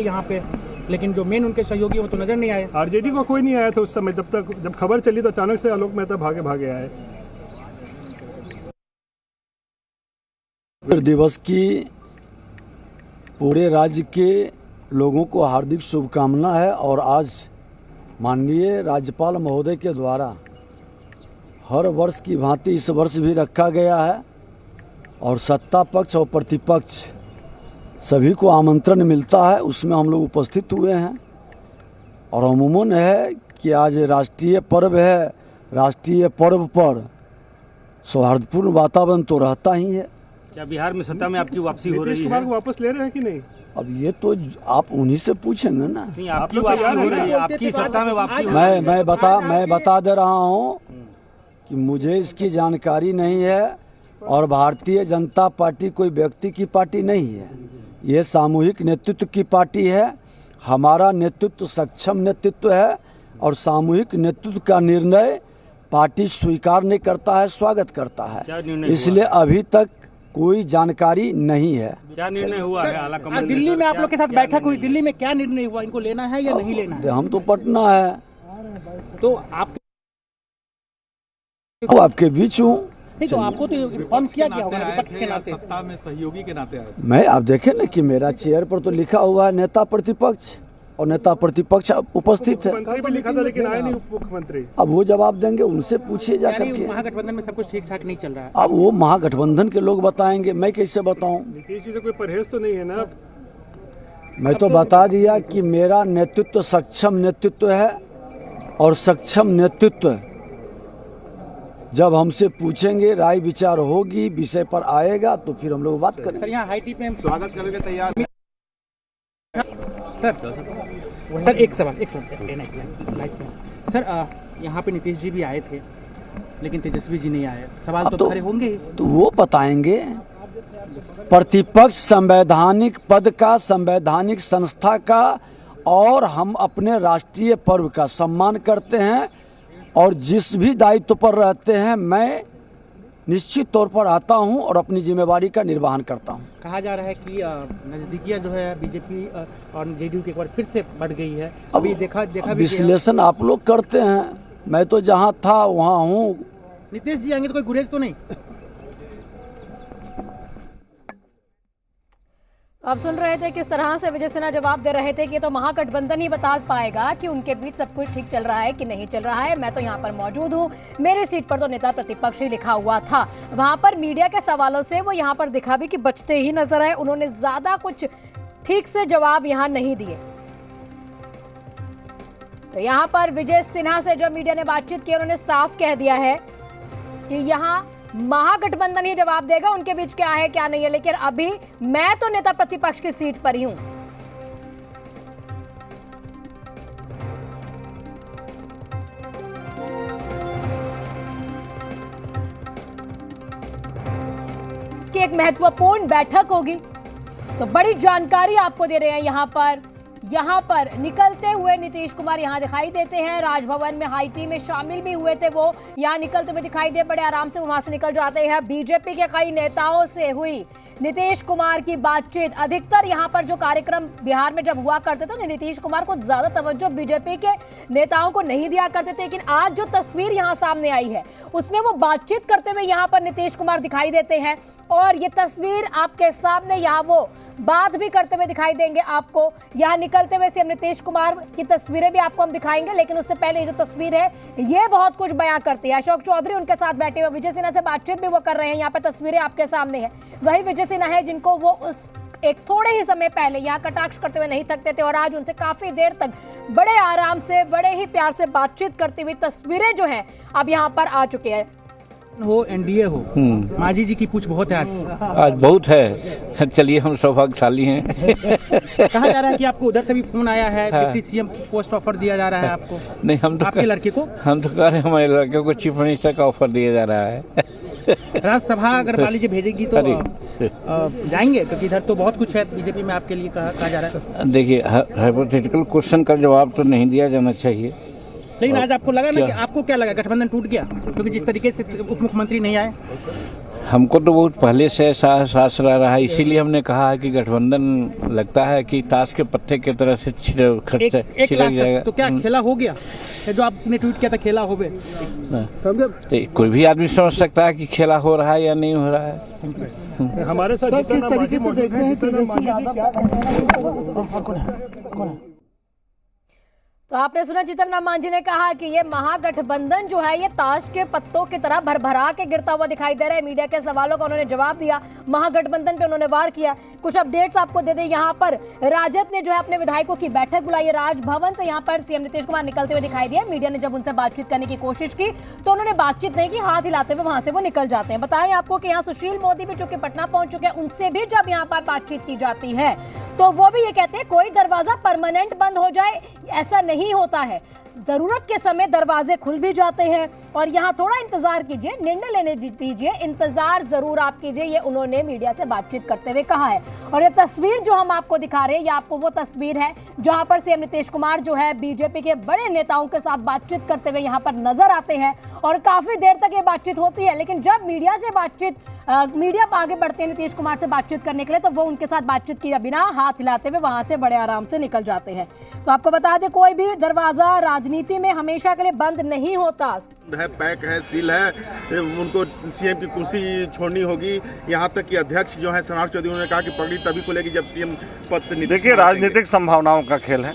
यहाँ पे, लेकिन जो मेन उनके सहयोगी वो तो नजर नहीं आए। आरजेडी को कोई नहीं आया था उस समय, जब खबर चली तो अचानक से आलोक मेहता भागे आए। दिवस की पूरे राज्य के लोगों को हार्दिक शुभकामना है। और आज माननीय राज्यपाल महोदय के द्वारा हर वर्ष की भांति इस वर्ष भी रखा गया है और सत्ता पक्ष और प्रतिपक्ष सभी को आमंत्रण मिलता है, उसमें हम लोग उपस्थित हुए हैं। और अमूमन है कि आज राष्ट्रीय पर्व है, राष्ट्रीय पर्व पर सौहार्दपूर्ण वातावरण तो रहता ही है। क्या बिहार में सत्ता में आपकी वापसी हो रही है? नीतीश कुमार को वापस ले रहे हैं कि नहीं? अब ये तो आप उन्हीं से पूछेंगे ना। नहीं, आपकी वापसी हो रही है, आपकी सत्ता में वापसी हो रही है। मैं बता दे रहा हूँ कि मुझे इसकी जानकारी नहीं है और भारतीय जनता पार्टी कोई व्यक्ति की पार्टी नहीं है, ये सामूहिक नेतृत्व की पार्टी है। हमारा नेतृत्व सक्षम नेतृत्व है और सामूहिक नेतृत्व का निर्णय पार्टी स्वीकार नहीं करता है, स्वागत करता है। इसलिए अभी तक कोई जानकारी नहीं है। क्या निर्णय हुआ है? आला कमान दिल्ली में आप लोग के साथ बैठक हुई, दिल्ली में क्या निर्णय हुआ, इनको लेना है या नहीं लेना है? हम तो पटना है, तो आपके बीच हूँ। नहीं तो आपको तो इन्फॉर्म किया गया होगा विपक्ष के नाते, सत्ता में सहयोगी के नाते आए। मैं आप देखें ना कि मेरा चेयर पर तो लिखा हुआ है नेता प्रतिपक्ष, और नेता प्रतिपक्ष उपस्थित है। मुख्यमंत्री भी लिखा था लेकिन आए नहीं उप मुख्यमंत्री। अब वो जवाब देंगे, उनसे पूछिए जाकर के। महागठबंधन में सब कुछ ठीक ठाक नहीं चल रहा है। अब वो महागठबंधन के लोग बताएंगे, मैं कैसे बताऊं? नीतीश जी तो कोई परहेज तो नहीं है ना? मैं तो बता दिया कि मेरा नेतृत्व सक्षम नेतृत्व है और सक्षम नेतृत्व जब हमसे पूछेंगे, राय विचार होगी, विषय पर आएगा तो फिर हम लोग बात करेंगे। सर यहाँ हाई टी पे हम स्वागत करने के तैयार हैं। सर एक सवाल सर, यहाँ पे नीतीश जी भी आए थे लेकिन तेजस्वी जी नहीं आए, सवाल तो खड़े होंगे ही। तो वो बताएंगे। प्रतिपक्ष संवैधानिक पद का, संवैधानिक संस्था का और हम अपने राष्ट्रीय पर्व का सम्मान करते हैं और जिस भी दायित्व पर रहते हैं मैं निश्चित तौर पर आता हूं और अपनी जिम्मेवारी का निर्वहन करता हूं। कहा जा रहा है कि नजदीकियां जो है बीजेपी और जेडीयू की एक बार फिर से बढ़ गई है। अभी देखा विश्लेषण आप लोग करते हैं, मैं तो जहां था वहां हूं। नीतीश जी आएंगे तो कोई गुरेज तो नहीं? आप सुन रहे थे किस तरह से विजय सिन्हा जवाब दे रहे थे कि ये तो महागठबंधन ही बता पाएगा कि उनके बीच सब कुछ ठीक चल रहा है कि नहीं चल रहा है। मैं तो यहाँ पर मौजूद हूँ, मेरी सीट पर तो नेता प्रतिपक्ष ही लिखा हुआ था। वहां पर मीडिया के सवालों से वो यहाँ पर दिखा भी कि बचते ही नजर आए। उन्होंने ज्यादा कुछ ठीक से जवाब यहाँ नहीं दिए। तो यहाँ पर विजय सिन्हा से जो मीडिया ने बातचीत की, उन्होंने साफ कह दिया है कि यहाँ महागठबंधन ही जवाब देगा उनके बीच क्या है क्या नहीं है, लेकिन अभी मैं तो नेता प्रतिपक्ष की सीट पर ही हूं। इसकी एक महत्वपूर्ण बैठक होगी, तो बड़ी जानकारी आपको दे रहे हैं। यहाँ पर निकलते हुए नीतीश कुमार यहाँ दिखाई देते हैं। राजभवन में हाई टी में शामिल भी हुए थे, वो यहाँ निकलते हुए दिखाई दे, बड़े आराम से वहां से निकल जाते हैं। बीजेपी के कई नेताओं से हुई नीतीश कुमार की बातचीत। अधिकतर यहाँ पर जो कार्यक्रम बिहार में जब हुआ करते थे तो नीतीश कुमार को ज्यादा तवज्जो बीजेपी के नेताओं को नहीं दिया करते थे, लेकिन आज जो तस्वीर यहाँ सामने आई है उसमें वो बातचीत करते हुए यहाँ पर नीतीश कुमार दिखाई देते हैं। और ये तस्वीर आपके सामने, यहाँ वो बात भी करते हुए दिखाई देंगे आपको। यहाँ निकलते हुए सीएम नीतीश कुमार की तस्वीरें भी आपको हम दिखाएंगे, लेकिन उससे पहले ये जो तस्वीर है ये बहुत कुछ बयां करती है। अशोक चौधरी उनके साथ बैठे हुए, विजय सिन्हा से बातचीत भी वो कर रहे हैं। यहाँ पे तस्वीरें आपके सामने है, वही विजय सिन्हा है जिनको वो उस एक थोड़े ही समय पहले यहाँ कटाक्ष करते हुए नहीं थकते थे और आज उनसे काफी देर तक बड़े आराम से, बड़े ही प्यार से बातचीत करती हुई तस्वीरें जो है अब यहाँ पर आ चुके हैं। हो एनडीए हो, मांझी जी की पूछ बहुत है आज बहुत है। चलिए हम सौभाग्यशाली हैं। कहा जा रहा है कि आपको उधर से भी फोन आया है, डिप्टी सीएम पोस्ट ऑफर दिया जा रहा है आपको। नहीं, हम तो आपके लड़के को, हम तो कह रहे हैं हमारे लड़के को चीफ मिनिस्टर का ऑफर दिया जा रहा है। राज्यसभा अगर मान लीजिए भेजेगी तो जाएंगे, क्योंकि इधर तो बहुत कुछ है बीजेपी में आपके लिए कहा जा रहा है। देखिए, हाइपोथेटिकल क्वेश्चन का जवाब तो नहीं दिया जाना चाहिए, लेकिन आज आपको लगा ना कि आपको क्या लगा गठबंधन टूट गया क्योंकि जिस तरीके से उप मुख्यमंत्री नहीं आए? हमको तो बहुत पहले से ऐसा एहसास रहा है, इसीलिए हमने कहा है कि गठबंधन लगता है कि ताश के पत्ते की तरह से छिड़क जाएगा। तो क्या खेला हो गया है? जो आपने ट्वीट किया था खेला हो गया, तो कोई भी आदमी समझ सकता है कि खेला हो रहा है या नहीं हो रहा है। हमारे साथ किस तरीके से देखते हैं तो आपने सुना जीतन राम मांझी ने कहा कि ये महागठबंधन जो है ये ताश के पत्तों की तरह भरभरा के गिरता हुआ दिखाई दे रहा है। मीडिया के सवालों का उन्होंने जवाब दिया, महागठबंधन पे उन्होंने वार किया। कुछ अपडेट्स आपको दे दें, यहाँ पर राजद ने जो है अपने विधायकों की बैठक बुलाई है राजभवन से। यहाँ पर सीएम नीतीश कुमार निकलते हुए दिखाई दिया। मीडिया ने जब उनसे बातचीत करने की कोशिश की तो उन्होंने बातचीत नहीं की, हाथ हिलाते हुए वहां से वो निकल जाते हैं। बताएं आपको कि यहाँ सुशील मोदी भी चूंकि पटना पहुंच चुके हैं, उनसे भी जब यहाँ पर बातचीत की जाती है तो वो भी ये कहते हैं कोई दरवाजा परमानेंट बंद हो जाए ऐसा नहीं होता है, जरूरत के समय दरवाजे खुल भी जाते हैं। और यहाँ थोड़ा इंतजार कीजिए, निर्णय लेने दीजिए, इंतजार जरूर आप कीजिए, ये उन्होंने मीडिया से बातचीत करते हुए कहा है। और ये तस्वीर जो हम आपको दिखा रहे हैं, ये आपको वो तस्वीर है जहां पर सीएम नीतीश कुमार जो है बीजेपी के बड़े नेताओं के साथ बातचीत करते हुए यहाँ पर नजर आते हैं। और काफी देर तक ये बातचीत होती है, लेकिन जब मीडिया से मीडिया आगे बढ़ते हैं नीतीश कुमार से बातचीत करने के लिए, तो वो उनके साथ बातचीत किए बिना हाथ हिलाते हुए वहां से बड़े आराम से निकल जाते हैं। तो आपको बता दें, कोई भी दरवाजा राजनीति में हमेशा के लिए बंद नहीं होता है, पैक है, सील है, उनको सीएम की कुर्सी छोड़नी होगी। यहाँ तक कि अध्यक्ष जो है सनार चौधरी, उन्होंने कहा कि पगड़ी तभी खुलेगी जब सीएम पद से। देखिए, राजनीतिक संभावनाओं का खेल है।